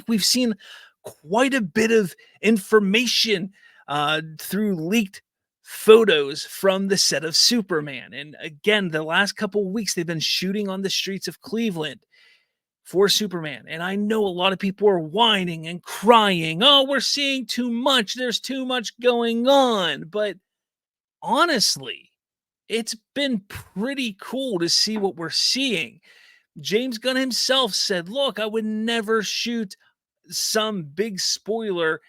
we've seen quite a bit of information through leaked photos from the set of Superman. And again, the last couple of weeks, they've been shooting on the streets of Cleveland for Superman. And I know a lot of people are whining and crying. Oh, we're seeing too much. There's too much going on. But honestly, it's been pretty cool to see what we're seeing. James Gunn himself said, look, I would never shoot some big spoiler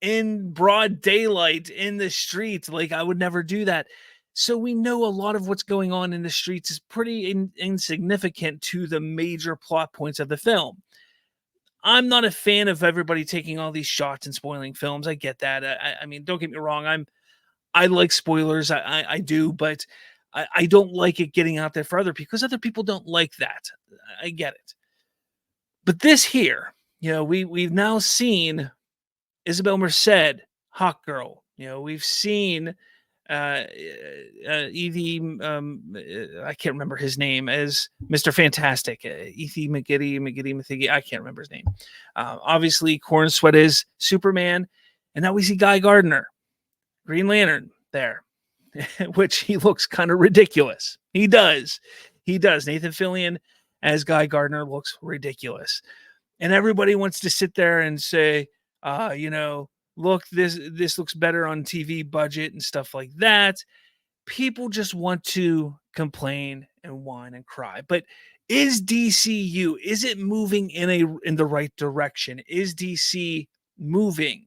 in broad daylight in the streets. Like, I would never do that. So we know a lot of what's going on in the streets is pretty insignificant to the major plot points of the film. I'm not a fan of everybody taking all these shots and spoiling films. I get that. I mean, don't get me wrong. I like spoilers. I do, but I don't like it getting out there for other people because other people don't like that. I get it. But this here, we've now seen Isabel Merced, Hawk Girl. We've seen Evie, I can't remember his name, as Mr. Fantastic. Ethy McGiddy, I can't remember his name. Obviously, Corn Sweat is Superman. And now we see Guy Gardner, Green Lantern, there, which he looks kind of ridiculous. He does. Nathan Fillion as Guy Gardner looks ridiculous. And everybody wants to sit there and say, look, this looks better on TV budget and stuff like that. People just want to complain and whine and cry. But is DCU, is it moving in the right direction? Is DC moving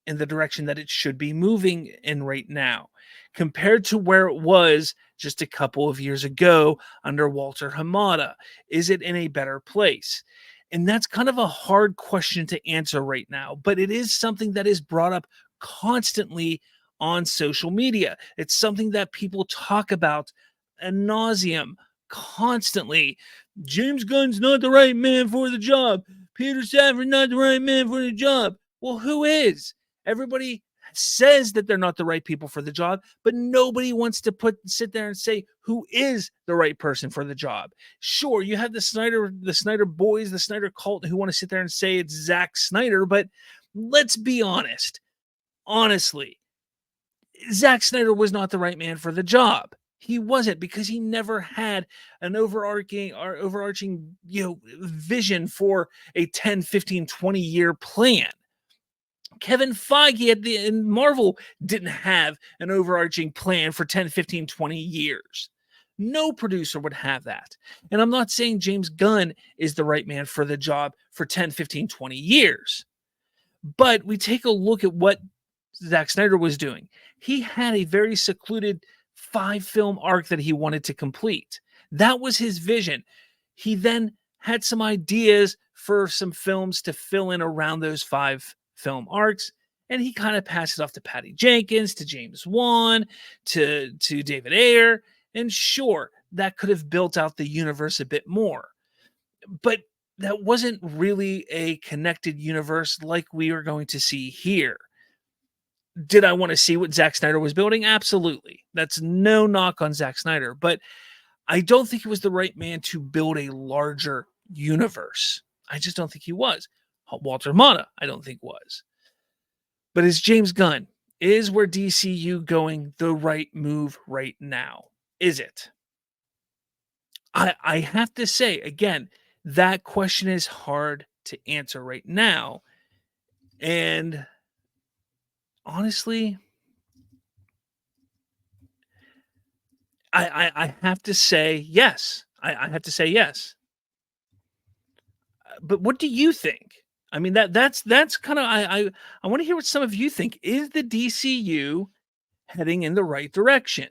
in the direction that it should be moving in right now, compared to where it was just a couple of years ago under Walter Hamada? Is it in a better place? And that's kind of a hard question to answer right now, but it is something that is brought up constantly on social media. It's something that people talk about ad nauseum constantly. James Gunn's not the right man for the job. Peter Safran's not the right man for the job. Well, who is? Everybody says that they're not the right people for the job, but nobody wants to sit there and say who is the right person for the job. Sure, you have the Snyder boys, the Snyder cult, who want to sit there and say it's Zack Snyder, but let's be honest. Honestly, Zack Snyder was not the right man for the job. He wasn't, because he never had an overarching vision for a 10, 15, 20 year plan. Kevin Feige in Marvel didn't have an overarching plan for 10, 15, 20 years. No producer would have that. And I'm not saying James Gunn is the right man for the job for 10, 15, 20 years. But we take a look at what Zack Snyder was doing. He had a very secluded 5-film arc that he wanted to complete. That was his vision. He then had some ideas for some films to fill in around those 5-film arcs, and he kind of passed it off to Patty Jenkins, to James Wan, to David Ayer, and sure, that could have built out the universe a bit more. But that wasn't really a connected universe like we are going to see here. Did I want to see what Zack Snyder was building? Absolutely. That's no knock on Zack Snyder, but I don't think he was the right man to build a larger universe. I just don't think he was. Walter Hamada, I don't think was. But is James Gunn, is where DCU going the right move right now? Is it? I have to say, again, that question is hard to answer right now. And honestly, I have to say yes. I have to say yes. But what do you think? I mean, that's kind of, I want to hear what some of you think. Is the DCU heading in the right direction?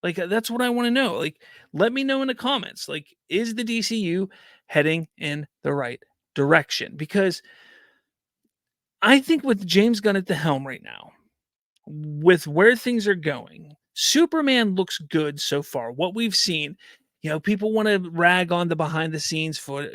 Like, that's what I want to know. Like, let me know in the comments. Like, is the DCU heading in the right direction? Because I think with James Gunn at the helm right now, with where things are going, Superman looks good so far. What we've seen, people want to rag on the behind the scenes for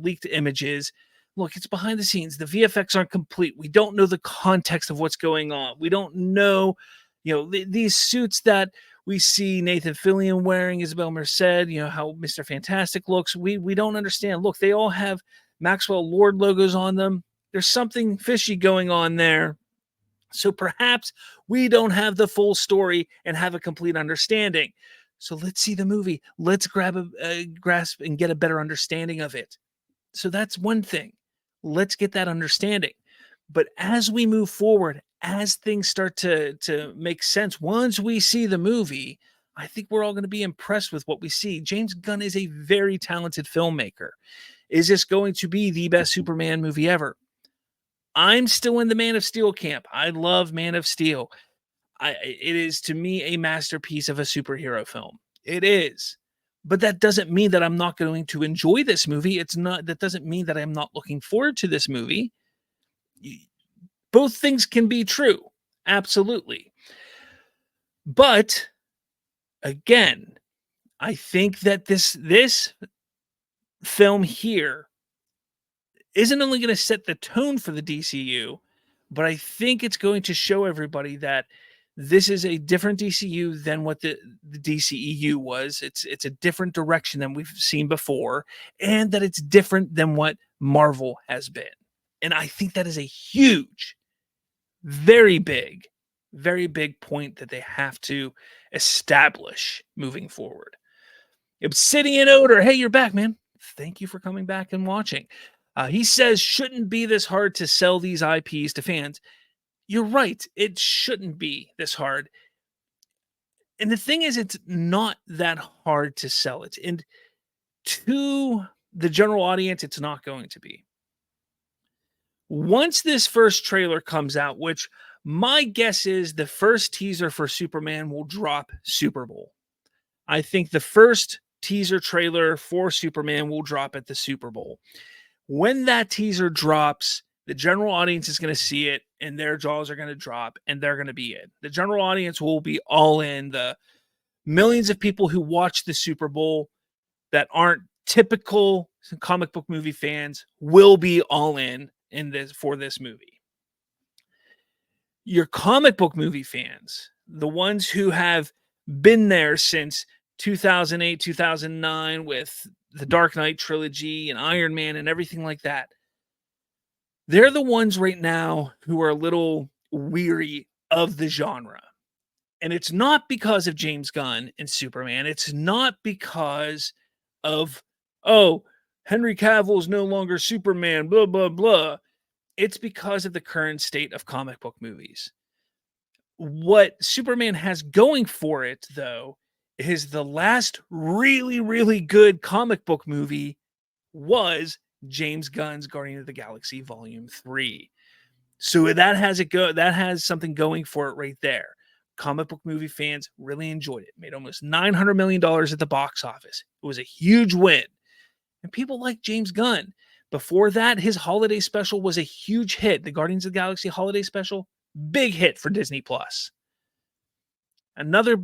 leaked images. Look, it's behind the scenes. The VFX aren't complete. We don't know the context of what's going on. We don't know, these suits that we see Nathan Fillion wearing, Isabel Merced, how Mr. Fantastic looks. We don't understand. Look, they all have Maxwell Lord logos on them. There's something fishy going on there. So perhaps we don't have the full story and have a complete understanding. So let's see the movie. Let's grasp and get a better understanding of it. So that's one thing. Let's get that understanding. But as we move forward, as things start to make sense, once we see the movie, I think we're all going to be impressed with what we see. James Gunn is a very talented filmmaker. Is this going to be the best Superman movie ever? I'm still in the Man of Steel camp. I love Man of Steel. It is to me a masterpiece of a superhero film. It is. But that doesn't mean that I'm not going to enjoy this movie. That doesn't mean that I'm not looking forward to this movie. Both things can be true. Absolutely. But again, I think that this film here isn't only going to set the tone for the DCU, but I think it's going to show everybody that this is a different DCU than what the DCEU was. It's a different direction than we've seen before, and that it's different than what Marvel has been. And I think that is a huge, very big point that they have to establish moving forward. Obsidian Odor, hey, you're back, man. Thank you for coming back and watching. He says, shouldn't be this hard to sell these IPs to fans. You're right. It shouldn't be this hard. And the thing is, it's not that hard to sell it. And to the general audience, it's not going to be. Once this first trailer comes out, which my guess is the first teaser for Superman will drop Super Bowl. I think the first teaser trailer for Superman will drop at the Super Bowl. When that teaser drops, the general audience is going to see it and their jaws are going to drop and they're going to be in. The general audience will be all in. The millions of people who watch the Super Bowl that aren't typical comic book movie fans will be all in this for this movie. Your comic book movie fans, the ones who have been there since 2008, 2009 with the Dark Knight trilogy and Iron Man and everything like that, they're the ones right now who are a little weary of the genre. And it's not because of James Gunn and Superman. It's not because of, oh, Henry Cavill is no longer Superman, blah, blah, blah. It's because of the current state of comic book movies. What Superman has going for it, though, is the last really, really good comic book movie was James Gunn's Guardian of the Galaxy Volume 3. So that has something going for it right there. Comic book movie fans really enjoyed it. Made almost $900 million at the box office. It was a huge win. And people like James Gunn. Before that, his holiday special was a huge hit. The Guardians of the Galaxy holiday special, big hit for Disney+. Another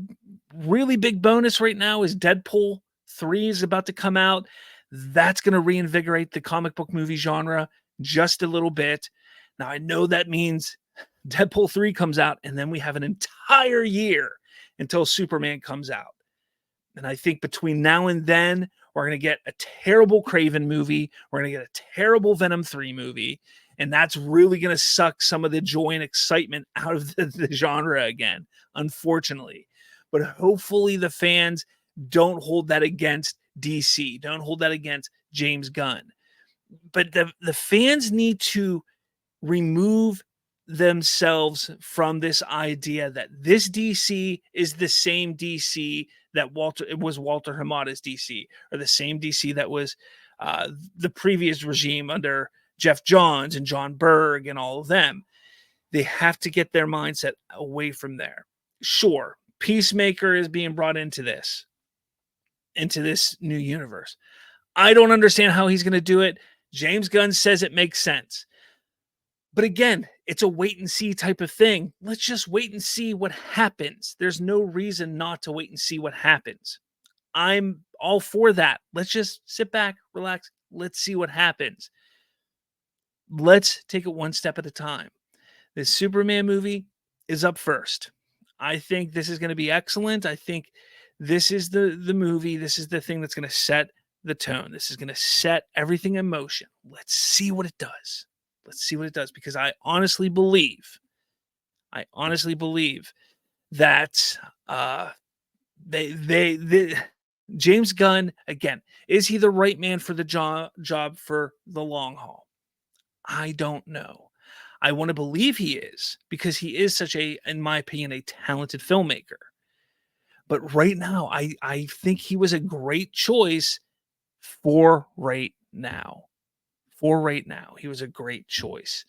really big bonus right now is Deadpool 3 is about to come out. That's going to reinvigorate the comic book movie genre just a little bit. Now, I know that means Deadpool 3 comes out, and then we have an entire year until Superman comes out. And I think between now and then, we're going to get a terrible Kraven movie. We're going to get a terrible Venom 3 movie. And that's really going to suck some of the joy and excitement out of the genre again, unfortunately. But hopefully the fans don't hold that against DC. Don't hold that against James Gunn. But the fans need to remove themselves from this idea that this DC is the same DC that Walter Hamada's DC, or the same DC that was the previous regime under Jeff Johns and John Berg and all of them. They have to get their mindset away from there. Sure, Peacemaker is being brought into this new universe. I don't understand how he's going to do it. James Gunn says it makes sense. But again, it's a wait and see type of thing. Let's just wait and see what happens. There's no reason not to wait and see what happens. I'm all for that. Let's just sit back, relax. Let's see what happens. Let's take it one step at a time. This Superman movie is up first. I think this is going to be excellent. I think this is the movie. This is the thing that's going to set the tone. This is going to set everything in motion. Let's see what it does. Let's see what it does, because I honestly believe that uh, they James Gunn, again, is he the right man for the job for the long haul? I don't know. I want to believe he is, because he is such a, in my opinion, a talented filmmaker. But right now, I think he was a great choice for right now. For right now, he was a great choice.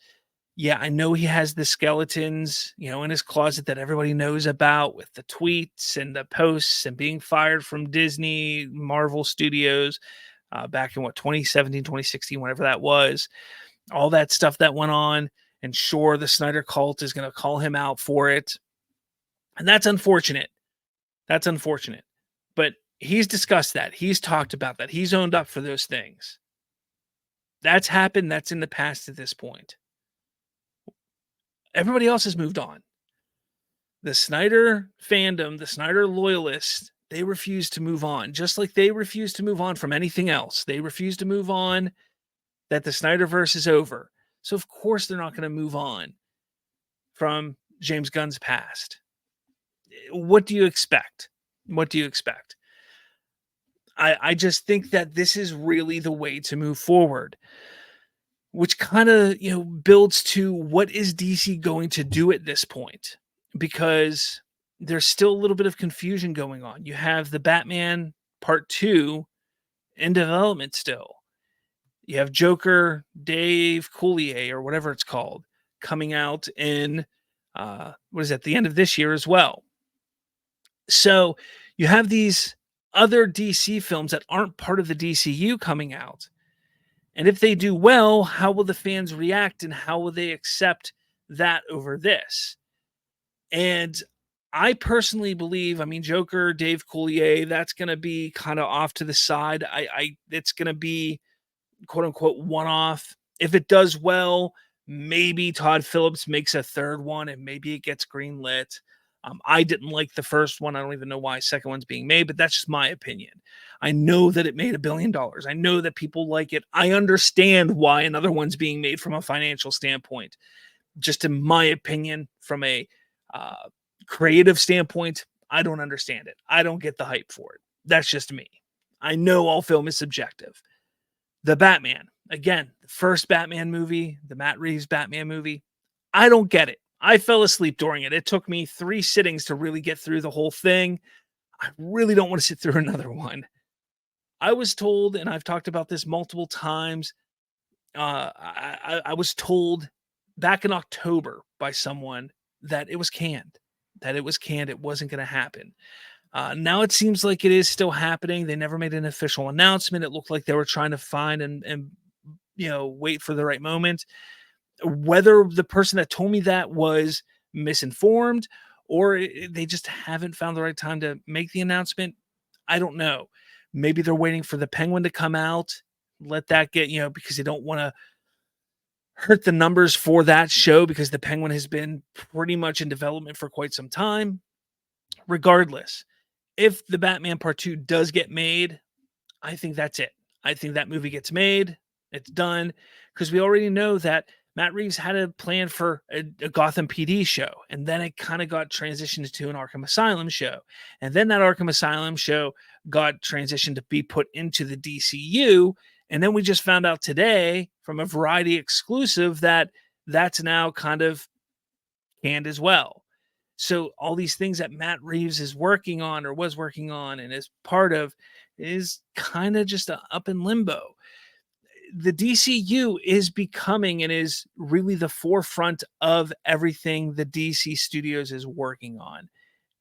Yeah, I know he has the skeletons, in his closet that everybody knows about, with the tweets and the posts and being fired from Disney, Marvel Studios, back in 2017, 2016, whatever that was. All that stuff that went on. And sure, the Snyder cult is going to call him out for it. And that's unfortunate. That's unfortunate. But he's discussed that. He's talked about that. He's owned up for those things. That's happened. That's in the past at this point. Everybody else has moved on. The Snyder fandom, the Snyder loyalists, they refuse to move on, just like they refuse to move on from anything else. They refuse to move on that the Snyderverse is over. So, of course, they're not going to move on from James Gunn's past. What do you expect? What do you expect? I just think that this is really the way to move forward, which kind of, builds to what is DC going to do at this point? Because there's still a little bit of confusion going on. You have the Batman Part 2 in development still. You have Joker, Dave Coulier, or whatever it's called, coming out in, the end of this year as well. So you have these other DC films that aren't part of the DCU coming out. And if they do well, how will the fans react, and how will they accept that over this? And I personally believe, Joker, Dave Coulier, that's going to be kind of off to the side. It's going to be quote unquote one-off. If it does well, maybe Todd Phillips makes a third one and maybe it gets greenlit. I didn't like the first one. I don't even know why a second one's being made, but that's just my opinion. I know that it made $1 billion. I know that people like it. I understand why another one's being made from a financial standpoint. Just in my opinion, from a creative standpoint, I don't understand it. I don't get the hype for it. That's just me. I know all film is subjective. The Batman, again, the first Batman movie, the Matt Reeves Batman movie, I don't get it. I fell asleep during it. It took me 3 sittings to really get through the whole thing. I really don't want to sit through another one. I was told, and I've talked about this multiple times, I was told back in October by someone that it was canned. It wasn't going to happen. Now it seems like it is still happening. They never made an official announcement. It looked like they were trying to find and wait for the right moment. Whether the person that told me that was misinformed, or they just haven't found the right time to make the announcement, I don't know. Maybe they're waiting for the Penguin to come out, let that get, because they don't want to hurt the numbers for that show, because the Penguin has been pretty much in development for quite some time. Regardless, if the Batman Part 2 does get made, I think that's it. I think that movie gets made. It's done, because we already know that Matt Reeves had a plan for a Gotham PD show, and then it kind of got transitioned to an Arkham Asylum show. And then that Arkham Asylum show got transitioned to be put into the DCU. And then we just found out today from a Variety exclusive that that's now kind of canned as well. So all these things that Matt Reeves is working on, or was working on, and is part of, is kind of just up in limbo. The DCU is becoming, and is really the forefront of everything the DC Studios is working on.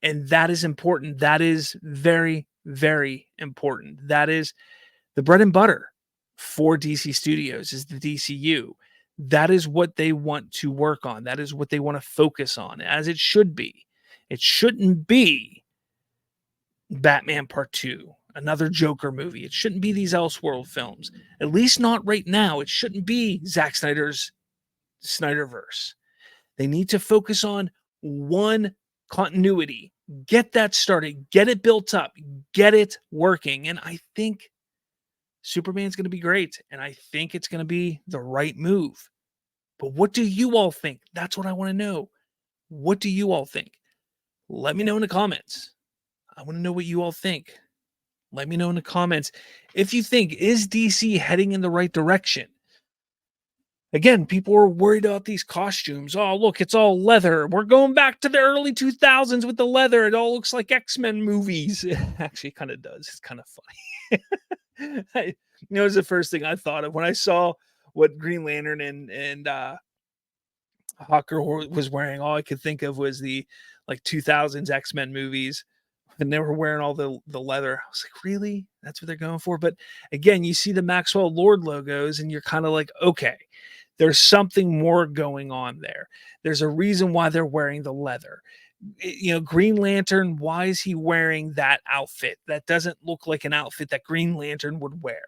And that is important. That is very, very important. That is the bread and butter for DC Studios, is the DCU. That is what they want to work on. That is what they want to focus on, as it should be. It shouldn't be Batman Part 2, another Joker movie. It shouldn't be these Elseworld films. At least not right now. It shouldn't be Zack Snyder's Snyderverse. They need to focus on one continuity. Get that started. Get it built up. Get it working. And I think Superman's going to be great. And I think it's going to be the right move. But what do you all think? That's what I want to know. What do you all think? Let me know in the comments. I want to know what you all think. Let me know in the comments if you think, is DC heading in the right direction? Again, people are worried about these costumes. Oh, look, it's all leather. We're going back to the early 2000s with the leather. It all looks like X-Men movies. It actually kind of does. It's kind of funny. It was the first thing I thought of when I saw what Green Lantern and Hawker was wearing. All I could think of was the like 2000s X-Men movies, and they were wearing all the leather. I was like, really? That's what they're going for? But again, you see the Maxwell Lord logos, and you're kind of like, okay, there's something more going on there. There's a reason why they're wearing the leather. Green Lantern, why is he wearing that outfit? That doesn't look like an outfit that Green Lantern would wear.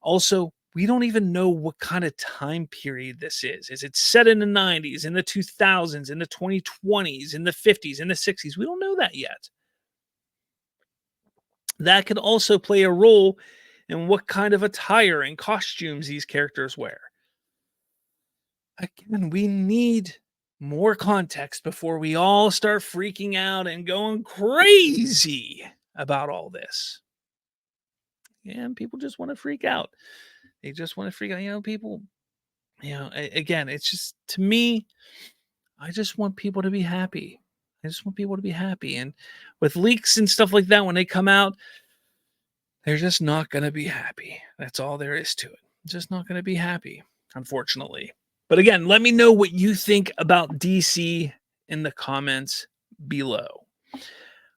Also, we don't even know what kind of time period this is. Is it set in the 90s, in the 2000s, in the 2020s, in the 50s, in the 60s? We don't know that yet. That could also play a role in what kind of attire and costumes these characters wear. Again, we need more context before we all start freaking out and going crazy about all this. And people just want to freak out. They just want to freak out. People, again, it's just, to me, I just want people to be happy. I just want people to be happy. And with leaks and stuff like that, when they come out, they're just not going to be happy. That's all there is to it. Just not going to be happy, unfortunately. But again, let me know what you think about DC in the comments below.